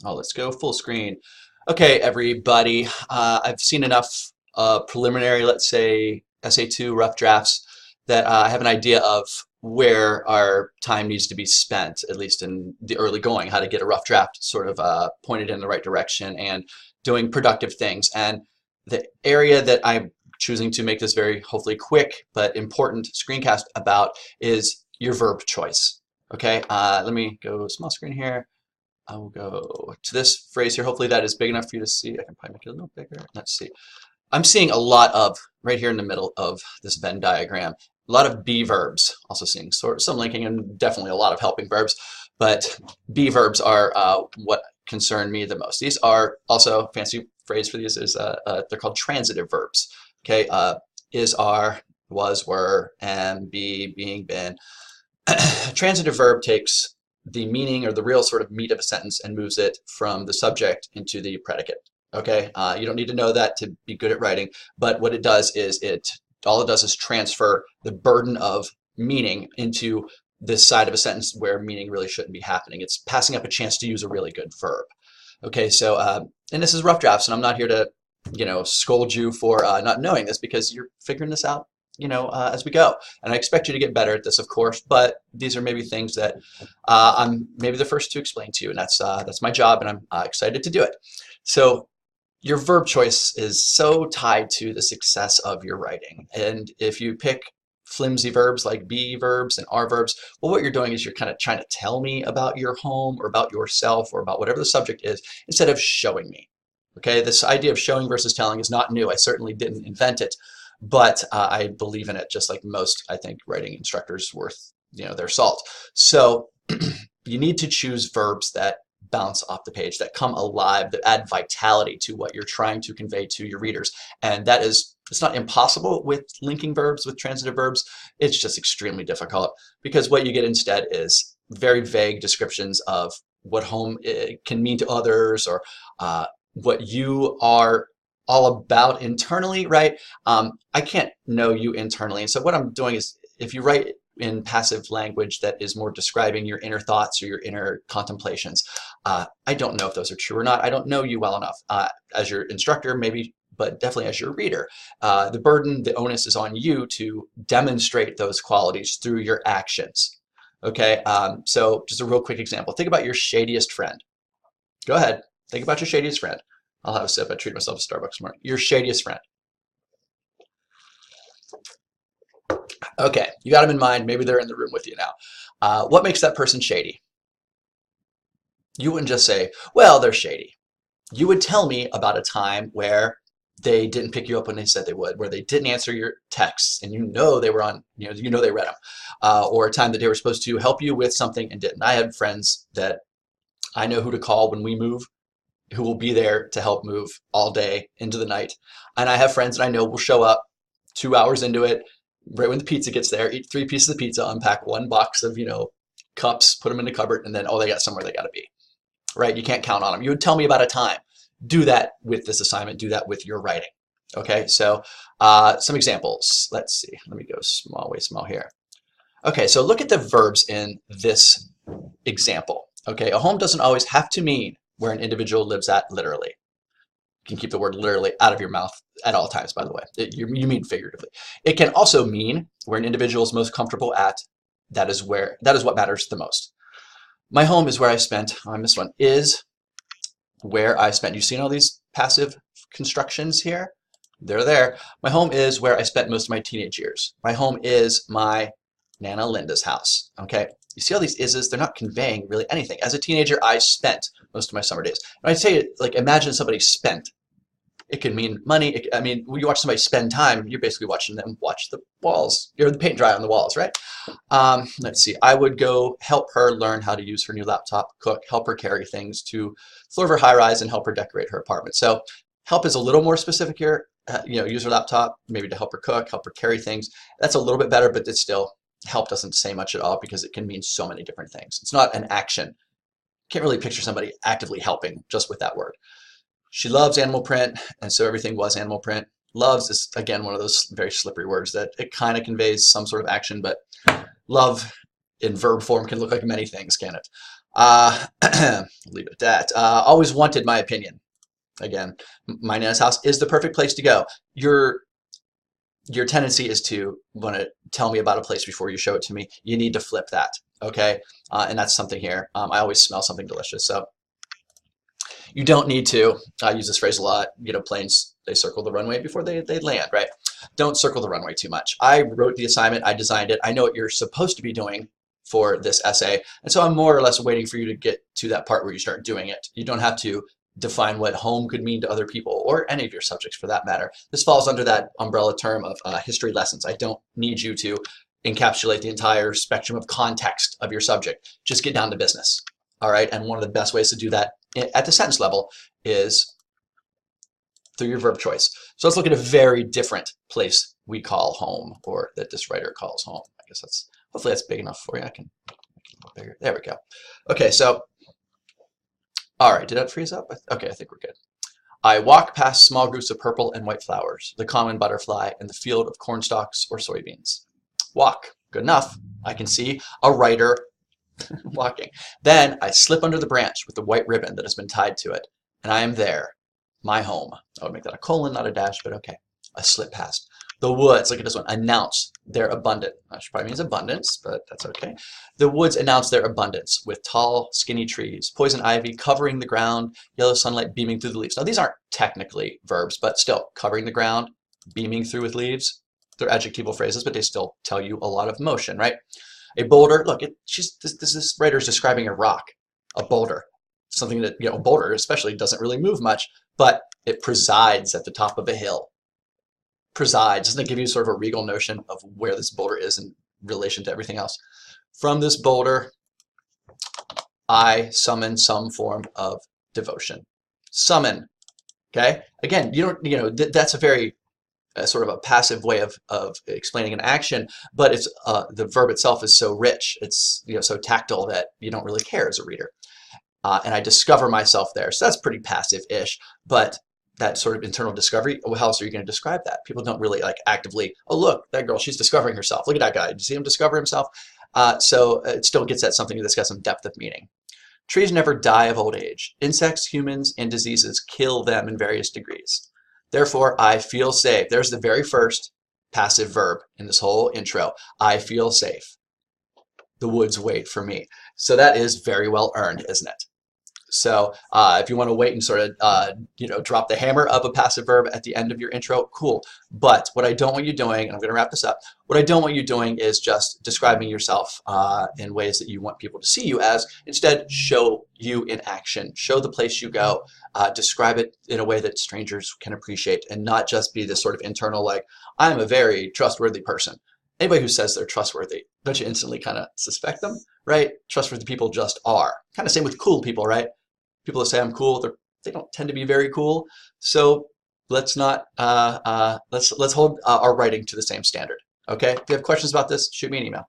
Oh, let's go full screen. Okay, everybody. I've seen enough preliminary, let's say, SA2 rough drafts that I have an idea of where our time needs to be spent, at least in the early going, how to get a rough draft sort of pointed in the right direction and doing productive things. And the area that I'm choosing to make this very hopefully quick but important screencast about is your verb choice. Okay, let me go small screen here. I will go to this phrase here. Hopefully that is big enough for you to see. I can probably make it a little bigger. Let's see. I'm seeing a lot of, right here in the middle of this Venn diagram, a lot of be verbs. Also seeing some linking and definitely a lot of helping verbs. But be verbs are what concern me the most. These are also, fancy phrase for these is they're called transitive verbs. Okay, is, are, was, were, am, be, being, been. A transitive verb takes the meaning or the real sort of meat of a sentence and moves it from the subject into the predicate. Okay, you don't need to know that to be good at writing, but what it does is all it does is transfer the burden of meaning into this side of a sentence where meaning really shouldn't be happening. It's passing up a chance to use a really good verb. Okay, so and this is rough drafts, and I'm not here to scold you for not knowing this because you're figuring this out as we go. And I expect you to get better at this, of course, but these are maybe things that I'm maybe the first to explain to you, and that's my job, and I'm excited to do it. So your verb choice is so tied to the success of your writing. And if you pick flimsy verbs like be verbs and are verbs, well, what you're doing is you're kind of trying to tell me about your home or about yourself or about whatever the subject is instead of showing me. Okay, this idea of showing versus telling is not new. I certainly didn't invent it, but I believe in it just like most, I think, writing instructors worth their salt. So you need to choose verbs that bounce off the page, that come alive, that add vitality to what you're trying to convey to your readers. And that is, it's not impossible with linking verbs, with transitive verbs. It's just extremely difficult because what you get instead is very vague descriptions of what home can mean to others or what you are all about internally, right? I can't know you internally. And so what I'm doing is if you write in passive language that is more describing your inner thoughts or your inner contemplations, I don't know if those are true or not. I don't know you well enough. As your instructor, maybe, but definitely as your reader. The burden, the onus is on you to demonstrate those qualities through your actions. Okay, so just a real quick example. Think about your shadiest friend. Go ahead, think about your shadiest friend. I'll have a sip. I treat myself to Starbucks tomorrow. Your shadiest friend. Okay, you got them in mind. Maybe they're in the room with you now. What makes that person shady? You wouldn't just say, well, they're shady. You would tell me about a time where they didn't pick you up when they said they would, where they didn't answer your texts, and they were on, they read them, or a time that they were supposed to help you with something and didn't. I had friends that I know who to call when we move, who will be there to help move all day into the night. And I have friends that I know will show up 2 hours into it, right when the pizza gets there, eat 3 pieces of pizza, unpack 1 box of, cups, put them in the cupboard, and then, oh, they got somewhere they got to be, right? You can't count on them. You would tell me about a time. Do that with this assignment. Do that with your writing. Okay, so some examples. Let's see. Let me go small, way small here. Okay, so look at the verbs in this example. Okay, a home doesn't always have to mean where an individual lives at literally. You can keep the word literally out of your mouth at all times, by the way. You mean figuratively. It can also mean where an individual is most comfortable at. That is what matters the most. My home is where I spent, I missed one, is where I spent. You've seen all these passive constructions here? They're there. My home is where I spent most of my teenage years. My home is my Nana Linda's house. Okay, you see all these ises, they're not conveying really anything. As a teenager, I spent most of my summer days. When I say, like, imagine somebody spent, it can mean money. I mean, when you watch somebody spend time, you're basically watching them watch the walls, or the paint dry on the walls, right? Let's see, I would go help her learn how to use her new laptop, cook, help her carry things to the floor of her high rise, and help her decorate her apartment. So help is a little more specific here. Use her laptop, maybe to help her cook, help her carry things. That's a little bit better, but it's still, help doesn't say much at all because it can mean so many different things. It's not an action. Can't really picture somebody actively helping just with that word. She loves animal print, and so everything was animal print. Loves is, again, one of those very slippery words that it kind of conveys some sort of action, but love in verb form can look like many things, can it? Leave it at that. Always wanted my opinion. Again, my Nana's house is the perfect place to go. Your tendency is to want to tell me about a place before you show it to me. You need to flip that, okay? And that's something here. I always smell something delicious, so you don't need to. I use this phrase a lot. You know, planes, they circle the runway before they land, right? Don't circle the runway too much. I wrote the assignment. I designed it. I know what you're supposed to be doing for this essay, and so I'm more or less waiting for you to get to that part where you start doing it. You don't have to define what home could mean to other people or any of your subjects for that matter. This falls under that umbrella term of history lessons. I don't need you to encapsulate the entire spectrum of context of your subject. Just get down to business. All right, and one of the best ways to do that at the sentence level is through your verb choice. So let's look at a very different place we call home, or that this writer calls home. I guess that's, hopefully that's big enough for you. I can make it a little bigger. There we go. Okay, so all right, did that freeze up? Okay, I think we're good. I walk past small groups of purple and white flowers, the common butterfly, and the field of corn stalks or soybeans. Walk, good enough. I can see a writer walking. Then I slip under the branch with the white ribbon that has been tied to it, and I am there, my home. I would make that a colon, not a dash, but okay. I slip past. The woods, look at this one, announce their abundant. That probably means abundance, but that's okay. The woods announce their abundance with tall, skinny trees, poison ivy covering the ground, yellow sunlight beaming through the leaves. Now, these aren't technically verbs, but still, covering the ground, beaming through with leaves, they're adjectival phrases, but they still tell you a lot of motion, right? A boulder, look, this writer is describing a rock, a boulder, something that, you know, a boulder especially doesn't really move much, but it presides at the top of a hill. Presides, doesn't it give you sort of a regal notion of where this boulder is in relation to everything else? From this boulder, I summon some form of devotion. Summon, okay? Again, that's a very sort of a passive way of explaining an action, but it's the verb itself is so rich, it's so tactile that you don't really care as a reader. And I discover myself there, so that's pretty passive-ish, but that sort of internal discovery, how else are you going to describe that? People don't really like actively, oh look, that girl, she's discovering herself. Look at that guy. Did you see him discover himself? So it still gets at something that's got some depth of meaning. Trees never die of old age. Insects, humans, and diseases kill them in various degrees. Therefore, I feel safe. There's the very first passive verb in this whole intro. I feel safe. The woods wait for me. So that is very well earned, isn't it? So if you want to wait and sort of, drop the hammer of a passive verb at the end of your intro, cool. But what I don't want you doing, and I'm going to wrap this up, what I don't want you doing is just describing yourself in ways that you want people to see you as. Instead, show you in action. Show the place you go. Describe it in a way that strangers can appreciate and not just be this sort of internal, like, I'm a very trustworthy person. Anybody who says they're trustworthy, don't you instantly kind of suspect them, right? Trustworthy people just are. Kind of same with cool people, right? People that say I'm cool, they don't tend to be very cool. So let's not let's hold our writing to the same standard. Okay? If you have questions about this, shoot me an email.